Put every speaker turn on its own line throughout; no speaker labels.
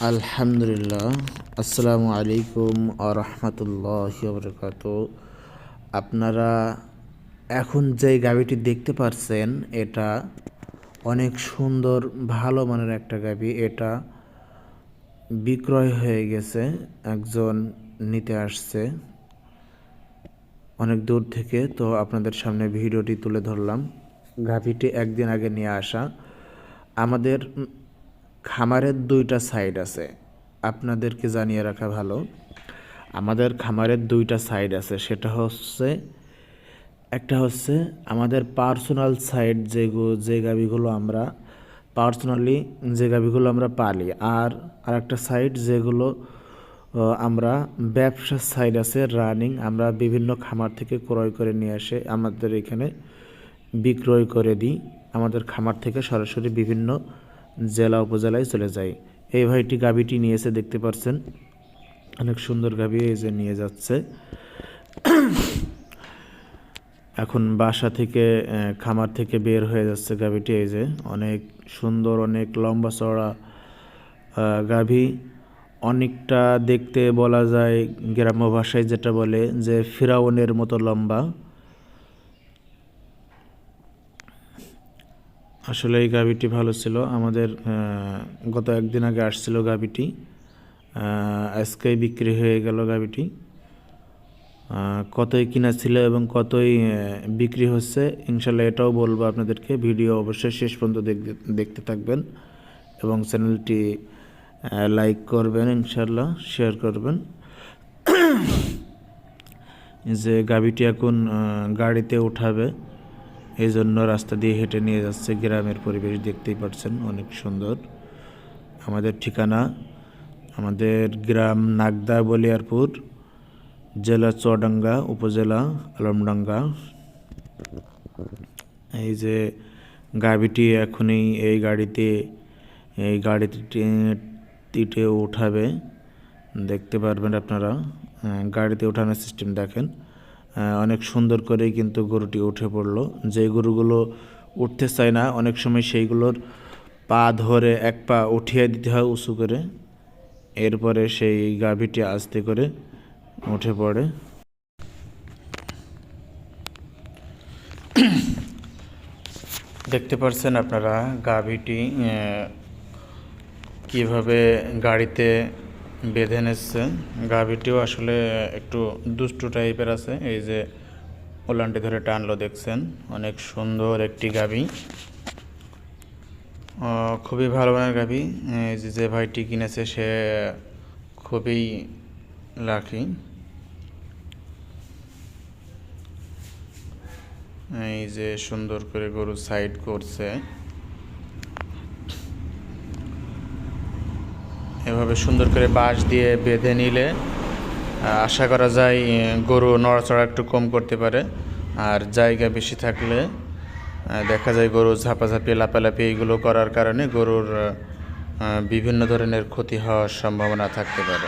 আলহামদুলিল্লাহ। আসসালামু আলাইকুম আরহামতুল্লাহি ওয়া বারাকাতুহু। আপনারা এখন যে গাভীটি দেখতে পাচ্ছেন এটা অনেক সুন্দর ভালো মানের একটা গাভী। এটা বিক্রয় হয়ে গেছে, একজন নিতে আসছে অনেক দূর থেকে। তো আপনাদের সামনে ভিডিওটি তুলে ধরলাম। গাভীটি একদিন আগে নিয়ে আসা। আমাদের খামারের দুইটা সাইড আছে, আপনাদেরকে জানিয়ে রাখা ভালো। আমাদের খামারের দুইটা সাইড আছে, সেটা হচ্ছে একটা হচ্ছে আমাদের পার্সোনাল সাইড, যে গাভীগুলো আমরা পার্সোনালি যে গাভীগুলো আমরা পালি, আর আরেকটা সাইড যেগুলো আমরা ব্যবসার সাইড আছে রানিং, আমরা বিভিন্ন খামার থেকে ক্রয় করে নিয়ে এসে আমাদের এখানে বিক্রয় করে দিই। আমাদের খামার থেকে সরাসরি বিভিন্ন জেলা উপজেলায় চলে যায়। এই ভাইটি গাভীটি নিয়েছে, দেখতে পাচ্ছেন অনেক সুন্দর গাভী, এই যে নিয়ে যাচ্ছে। এখন বাসা থেকে খামার থেকে বের হয়ে যাচ্ছে গাভীটি। এই যে অনেক সুন্দর, অনেক লম্বা চড়া গাভী, অনেকটা দেখতে বলা যায় গ্রাম্য ভাষায় যেটা বলে যে ফিরাউনের মতো লম্বা। আসলে এই গাভীটি ভালো ছিল। আমাদের গত একদিন আগে আসছিল গাভীটি, আজকেই বিক্রি হয়ে গেল গাভীটি। কতই কিনা ছিল এবং কতই বিক্রি হচ্ছে ইনশাল্লাহ এটাও বলবো আপনাদেরকে। ভিডিও অবশ্যই শেষ পর্যন্ত দেখতে থাকবেন এবং চ্যানেলটি লাইক করবেন, ইনশাল্লাহ শেয়ার করবেন। যে গাভীটি এখন গাড়িতে উঠাবে, এই জন্য রাস্তা দিয়ে হেঁটে নিয়ে যাচ্ছে। গ্রামের পরিবেশ দেখতেই পাচ্ছেন, অনেক সুন্দর। আমাদের ঠিকানা আমাদের গ্রাম নাগদা বলিয়ারপুর, জেলা চুয়াডাঙ্গা, উপজেলা আলমডাঙ্গা। এই যে গাভীটি এখনই এই গাড়িতে উঠাবে, দেখতে পারবেন আপনারা। গাড়িতে ওঠানোর সিস্টেম দেখেন, অনেক সুন্দর করেই কিন্তু গরুটি উঠে পড়লো। যে গরুগুলো উঠতে চায় না অনেক সময় সেইগুলোর পা ধরে এক পা উঠিয়ে দিতে হয় উঁচু করে, এরপরে সেই গাভীটি আস্তে করে উঠে পড়ে। দেখতে পাচ্ছেন আপনারা গাভীটি কিভাবে গাড়িতে বেঁধে নিচ্ছে। গাভীটিও আসলে একটু দুষ্টু টাইপের আছে। এই যে ওলানটি ধরে টানলো, দেখছেন অনেক সুন্দর একটি গাভী, খুবই ভালো মানের গাভী। যে ভাইটি কিনেছে সে খুবই লাকি। এই যে সুন্দর করে গরু সাইড করছে, এভাবে সুন্দর করে বাঁশ দিয়ে বেঁধে নিলে আশা করা যায় গরু নড়াচড়া একটু কম করতে পারে। আর জায়গা বেশি থাকলে দেখা যায় গরু ঝাপাঝাপি লাপালাপি এইগুলো করার কারণে গরুর বিভিন্ন ধরনের ক্ষতি হওয়ার সম্ভাবনা থাকতে পারে।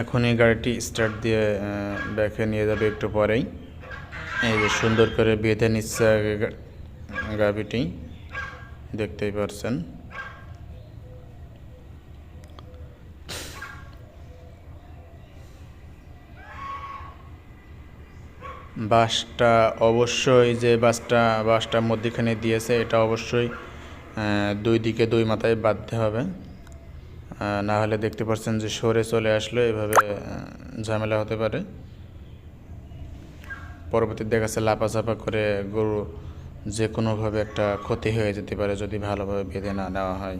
এখনই গাড়িটি স্টার্ট দিয়ে ব্যাকে নিয়ে যাবে একটু পরেই। এই যে সুন্দর করে বেঁধে নিচ্ছে গাভীটি, দেখতেই পারছেন। বাসটা অবশ্যই, যে বাসটা মধ্যখানে দিয়েছে এটা অবশ্যই দুই দিকে দুই মাথায় বাঁধতে হবে, না হলে দেখতে পাচ্ছেন যে সরে চলে আসলে এভাবে ঝামেলা হতে পারে। পরবর্তীতে দেখা যাচ্ছে লাপাঝাপা করে গরু যে কোনোভাবে একটা ক্ষতি হয়ে যেতে পারে যদি ভালোভাবে বেঁধে না নেওয়া হয়।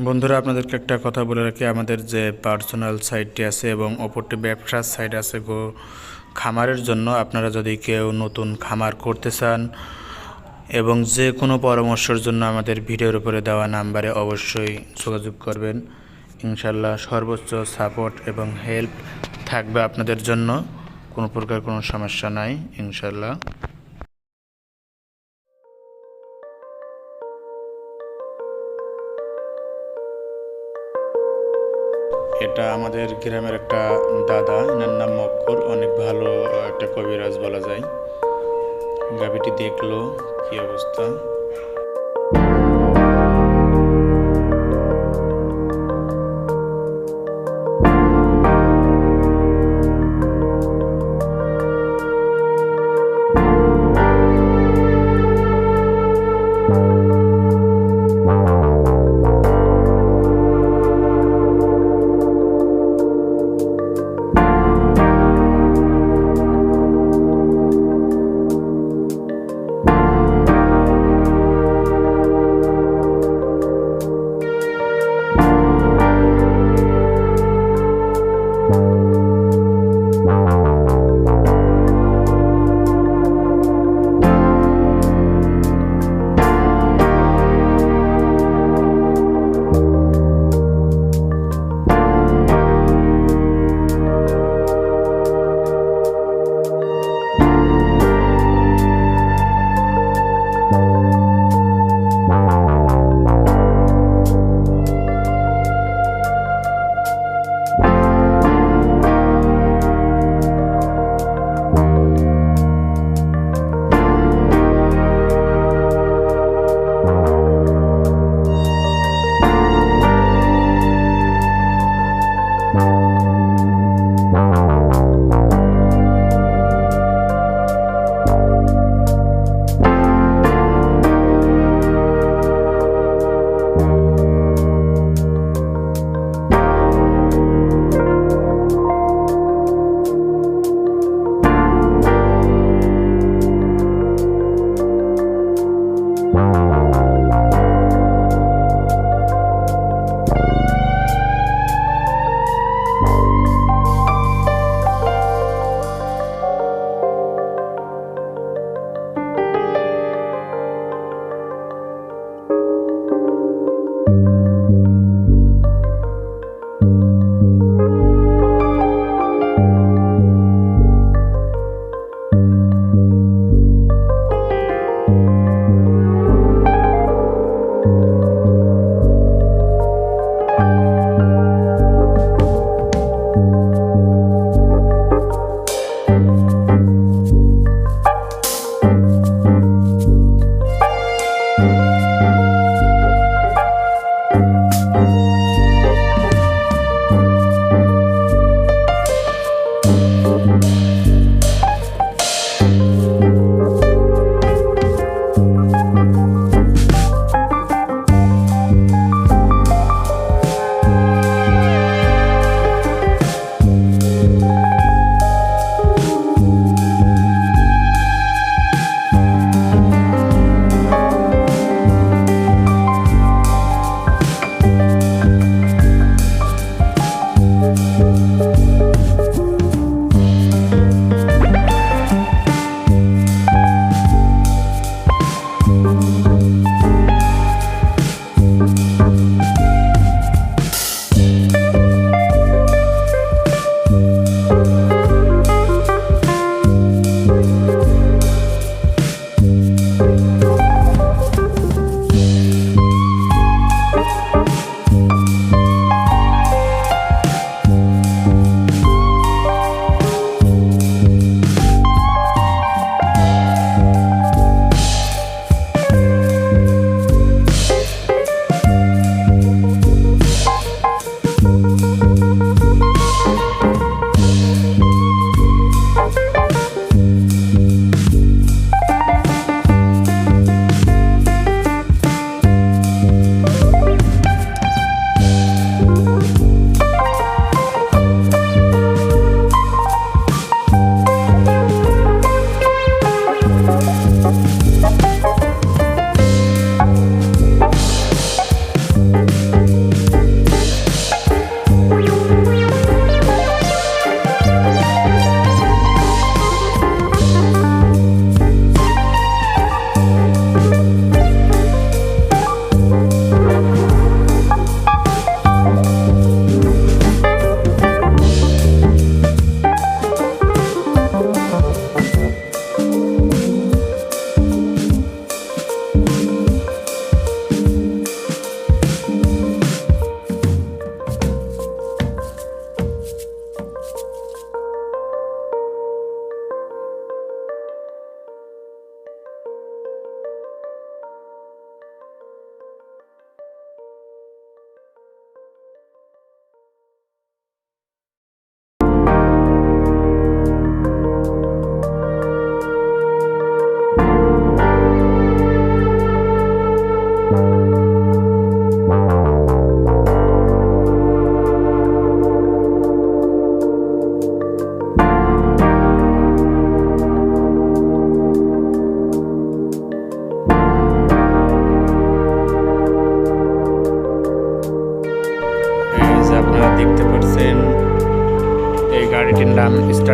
বন্ধুরা, আপনাদেরকে একটা কথা বলে রাখি, আমাদের যে পার্সোনাল সাইটটি আছে এবং অপরটি ব্যবসার সাইট আছে খামারের জন্য। আপনারা যদি কেউ নতুন খামার করতে চান এবং যে কোনো পরামর্শের জন্য আমাদের ভিডিওর উপরে দেওয়া নাম্বারে অবশ্যই যোগাযোগ করবেন। ইনশাল্লাহ সর্বোচ্চ সাপোর্ট এবং হেল্প থাকবে আপনাদের জন্য, কোনো প্রকার কোনো সমস্যা নাই ইনশাল্লাহ। এটা আমাদের গ্রামের একটা দাদা, এনার নাম মক্কর, অনেক ভালো একটা কবিরাজ বলা যায়। গাভীটি দেখলো কি অবস্থা।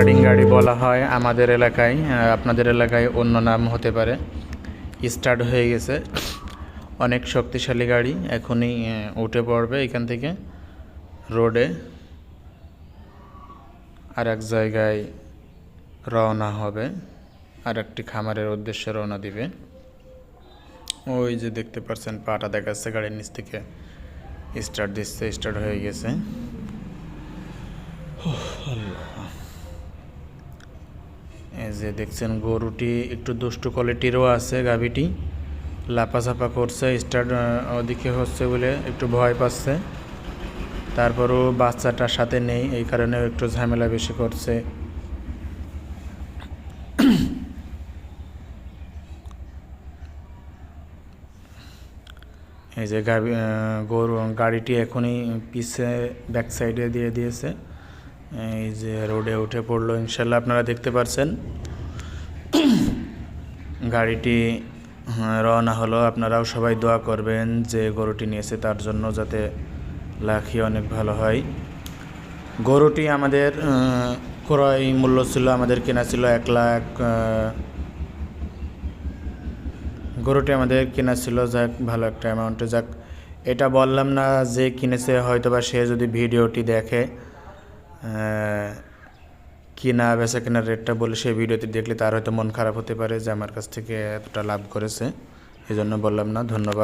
স্টার্টিং গাড়ি বলা হয় আমাদের এলাকায়, আপনাদের এলাকায় অন্য নাম হতে পারে। স্টার্ট হয়ে গেছে, অনেক শক্তিশালী গাড়ি, এখনই উঠে পড়বে এখান থেকে রোডে, আর এক জায়গায় রওনা হবে, আর একটি খামারের উদ্দেশ্যে রওনা দিবে। ওই যে দেখতে পাচ্ছেন পাটা দেখাচ্ছে গাড়ির নিচ থেকে, স্টার্ট দিচ্ছে, স্টার্ট হয়ে গেছে। এই যে দেখছেন গরুটি একটু দুষ্টু কোয়ালিটিরও আছে, গাভীটি লাপাঝাপা করছে, স্টার্ট ওদিকে হচ্ছে বলে একটু ভয় পাচ্ছে, তারপরও বাচ্চাটার সাথে নেই, এই কারণে একটু ঝামেলা বেশি করছে। এই যে গরু গাড়িটি এখনই পিছে ব্যাক সাইডে দিয়ে দিয়েছে, এই যে রোডে উঠে পড়লো ইনশাল্লাহ, আপনারা দেখতে পাচ্ছেন গাড়িটি রওনা হলো। আপনারাও সবাই দোয়া করবেন যে গরুটি নিয়েছে তার জন্য যাতে লাখি অনেক ভালো হয়। গরুটি আমাদের ক্রয় মূল্য ছিল, আমাদের কেনা ছিল 1 লাখ, গরুটি আমাদের কেনা ছিল, যাক ভালো একটা অ্যামাউন্টে। যাক, এটা বললাম না যে কিনেছে, হয়তো বা সে যদি ভিডিওটি দেখে কিনা বেচা কেনার রেটটা বলে, সেই ভিডিওটি দেখলে তার হয়তো মন খারাপ হতে পারে যে আমার কাছ থেকে এতটা লাভ করেছে, এই জন্য বললাম না। ধন্যবাদ।